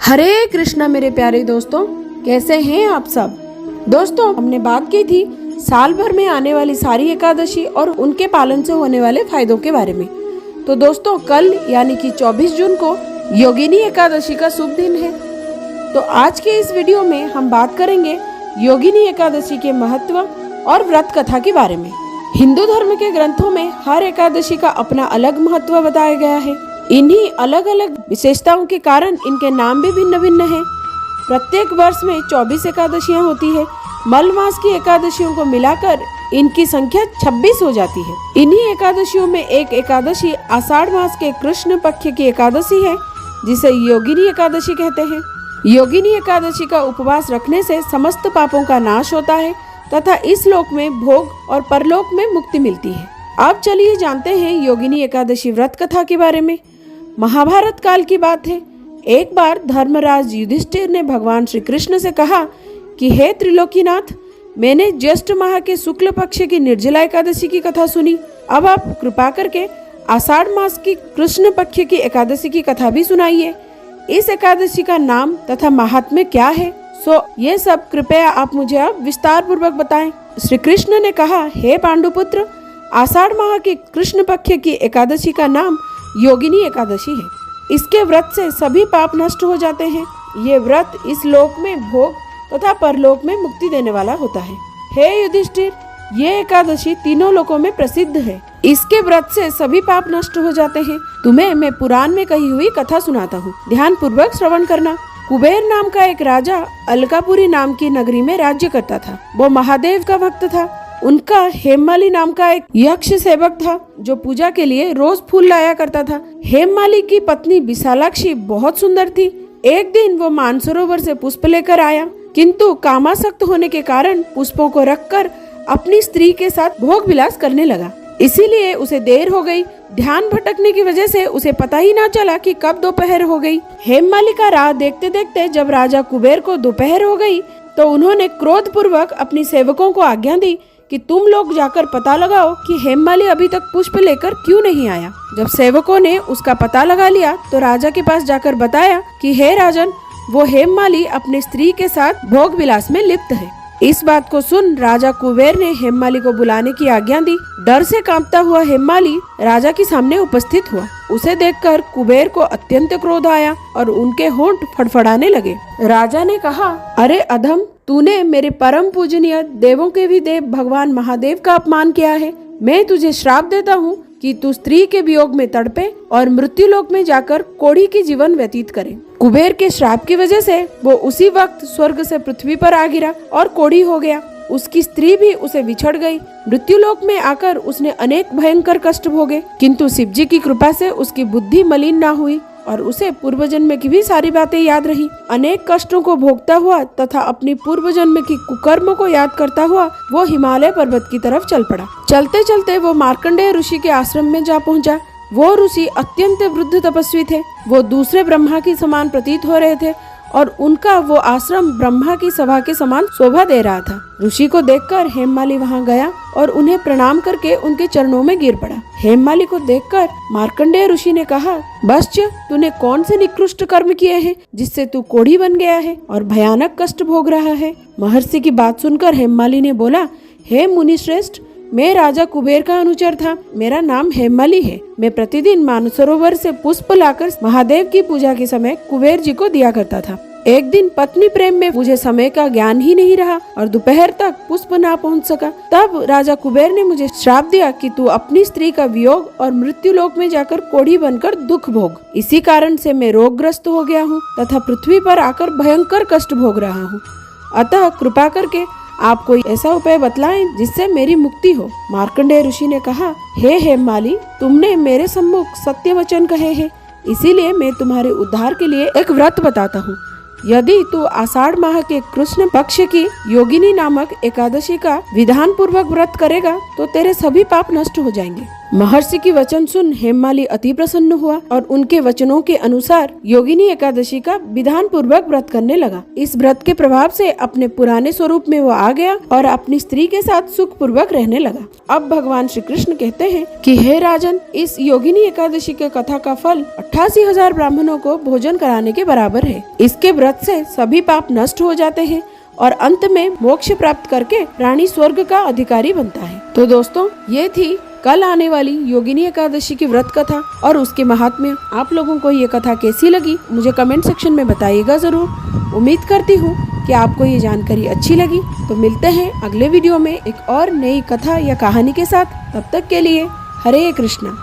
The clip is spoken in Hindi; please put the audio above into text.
हरे कृष्णा मेरे प्यारे दोस्तों, कैसे हैं आप सब। दोस्तों, हमने बात की थी साल भर में आने वाली सारी एकादशी और उनके पालन से होने वाले फायदों के बारे में। तो दोस्तों, कल यानी कि 24 जून को योगिनी एकादशी का शुभ दिन है। तो आज के इस वीडियो में हम बात करेंगे योगिनी एकादशी के महत्व और व्रत कथा के बारे में। हिंदू धर्म के ग्रंथों में हर एकादशी का अपना अलग महत्व बताया गया है। इन्हीं अलग अलग विशेषताओं के कारण इनके नाम भी भिन्न भिन्न हैं। प्रत्येक वर्ष में 24 एकादशियां होती है। मल मास की एकादशियों को मिलाकर इनकी संख्या 26 हो जाती है। इन्हीं एकादशियों में एक एकादशी आषाढ़ मास के कृष्ण पक्ष की एकादशी है, जिसे योगिनी एकादशी कहते हैं। योगिनी एकादशी का उपवास रखने से समस्त पापों का नाश होता है तथा इस लोक में भोग और परलोक में मुक्ति मिलती है। अब चलिए जानते हैं योगिनी एकादशी व्रत कथा के बारे में। महाभारत काल की बात है। एक बार धर्मराज युधिष्ठिर ने भगवान श्री कृष्ण से कहा कि हे त्रिलोकीनाथ, मैंने ज्येष्ठ माह के शुक्ल पक्ष की निर्जला एकादशी की कथा सुनी। अब आप कृपा करके आषाढ़ मास की कृष्ण पक्ष की एकादशी की कथा भी सुनाइए। इस एकादशी का नाम तथा महात्म्य क्या है, सो ये सब कृपया आप मुझे अब विस्तार पूर्वक बताएं। श्री कृष्ण ने कहा, हे पांडुपुत्र, आषाढ़ माह की कृष्ण पक्ष की एकादशी का नाम योगिनी एकादशी है। इसके व्रत से सभी पाप नष्ट हो जाते हैं। ये व्रत इस लोक में भोग तथा परलोक में मुक्ति देने वाला होता है। हे युधिष्ठिर, ये एकादशी तीनों लोकों में प्रसिद्ध है। इसके व्रत से सभी पाप नष्ट हो जाते हैं। तुम्हें मैं पुराण में कही हुई कथा सुनाता हूँ, ध्यान पूर्वक श्रवण करना। कुबेर नाम का एक राजा अलकापुरी नाम की नगरी में राज्य करता था। वो महादेव का भक्त था। उनका हेममाली नाम का एक यक्ष सेवक था जो पूजा के लिए रोज फूल लाया करता था। हेममाली की पत्नी विशालाक्षी बहुत सुंदर थी। एक दिन वो मानसरोवर से पुष्प लेकर आया, किंतु कामासक्त होने के कारण पुष्पों को रखकर अपनी स्त्री के साथ भोग विलास करने लगा। इसीलिए उसे देर हो गई। ध्यान भटकने की वजह से उसे पता ही ना चला कि कब दोपहर हो गई। हेममाली का राह देखते देखते जब राजा कुबेर को दोपहर हो गई तो उन्होंने क्रोध पूर्वक अपनी सेवकों को आज्ञा दी कि तुम लोग जाकर पता लगाओ कि हेममाली अभी तक पुष्प लेकर क्यों नहीं आया। जब सेवकों ने उसका पता लगा लिया तो राजा के पास जाकर बताया कि हे राजन, वो हेममाली अपनी स्त्री के साथ भोग विलास में लिप्त है। इस बात को सुन राजा कुबेर ने हेममाली को बुलाने की आज्ञा दी। डर से कांपता हुआ हेममाली राजा के सामने उपस्थित हुआ। उसे देखकर कुबेर को अत्यंत क्रोध आया और उनके होंठ फड़फड़ाने लगे। राजा ने कहा, अरे अधम, तूने मेरे परम पूजनीय देवों के भी देव भगवान महादेव का अपमान किया है। मैं तुझे श्राप देता हूँ कि तू स्त्री के वियोग में तड़पे और मृत्युलोक में जाकर कोढ़ी की जीवन व्यतीत करे। कुबेर के श्राप की वजह से वो उसी वक्त स्वर्ग से पृथ्वी पर आ गिरा और कोढ़ी हो गया। उसकी स्त्री भी उसे बिछड़ गई। मृत्युलोक में आकर उसने अनेक भयंकर कष्ट भोगे, किंतु शिव जी की कृपा से उसकी बुद्धि मलिन ना हुई और उसे पूर्व जन्म की भी सारी बातें याद रही। अनेक कष्टों को भोगता हुआ तथा अपनी पूर्व जन्म की कुकर्मों को याद करता हुआ वो हिमालय पर्वत की तरफ चल पड़ा। चलते चलते वो मार्कंडेय ऋषि के आश्रम में जा पहुंचा। वो ऋषि अत्यंत वृद्ध तपस्वी थे। वो दूसरे ब्रह्मा की समान प्रतीत हो रहे थे और उनका वो आश्रम ब्रह्मा की सभा के समान शोभा दे रहा था। ऋषि को देखकर हेममाली वहां गया और उन्हें प्रणाम करके उनके चरणों में गिर पड़ा। हेममाली को देखकर मार्कंडेय ऋषि ने कहा, वत्स्य, तूने कौन से निकृष्ट कर्म किए हैं जिससे तू कोढ़ी बन गया है और भयानक कष्ट भोग रहा है। महर्षि की बात सुनकर हेममाली ने बोला, हे मुनि श्रेष्ठ, मैं राजा कुबेर का अनुचर था। मेरा नाम हेममाली है। मैं प्रतिदिन मानसरोवर से पुष्प लाकर महादेव की पूजा के समय कुबेर जी को दिया करता था। एक दिन पत्नी प्रेम में मुझे समय का ज्ञान ही नहीं रहा और दोपहर तक पुष्प ना पहुंच सका। तब राजा कुबेर ने मुझे श्राप दिया कि तू अपनी स्त्री का वियोग और मृत्युलोक में जाकर कोढ़ी बनकर दुख भोग। इसी कारण से मैं रोगग्रस्त हो गया हूँ तथा पृथ्वी पर आकर भयंकर कष्ट भोग रहा हूँ। अतः कृपा करके आप कोई ऐसा उपाय बतलाएं जिससे मेरी मुक्ति हो। मार्कंडेय ऋषि ने कहा, हे हेममाली, तुमने मेरे सम्मुख सत्य वचन कहे हैं, इसीलिए मैं तुम्हारे उद्धार के लिए एक व्रत बताता हूँ। यदि तू आषाढ़ माह के कृष्ण पक्ष की योगिनी नामक एकादशी का विधान पूर्वक व्रत करेगा तो तेरे सभी पाप नष्ट हो जाएंगे। महर्षि की वचन सुन हेममाली अति प्रसन्न हुआ और उनके वचनों के अनुसार योगिनी एकादशी का विधान पूर्वक व्रत करने लगा। इस व्रत के प्रभाव से अपने पुराने स्वरूप में वो आ गया और अपनी स्त्री के साथ सुख पूर्वक रहने लगा। अब भगवान श्री कृष्ण कहते हैं कि हे राजन, इस योगिनी एकादशी के कथा का फल 88,000 ब्राह्मणों को भोजन कराने के बराबर है। इसके व्रत से सभी पाप नष्ट हो जाते हैं और अंत में मोक्ष प्राप्त करके प्राणी स्वर्ग का अधिकारी बनता है। तो दोस्तों, ये थी कल आने वाली योगिनी एकादशी की व्रत कथा और उसके महात्म्य। आप लोगों को ये कथा कैसी लगी मुझे कमेंट सेक्शन में बताइएगा जरूर। उम्मीद करती हूँ कि आपको ये जानकारी अच्छी लगी। तो मिलते हैं अगले वीडियो में एक और नई कथा या कहानी के साथ। तब तक के लिए हरे कृष्णा।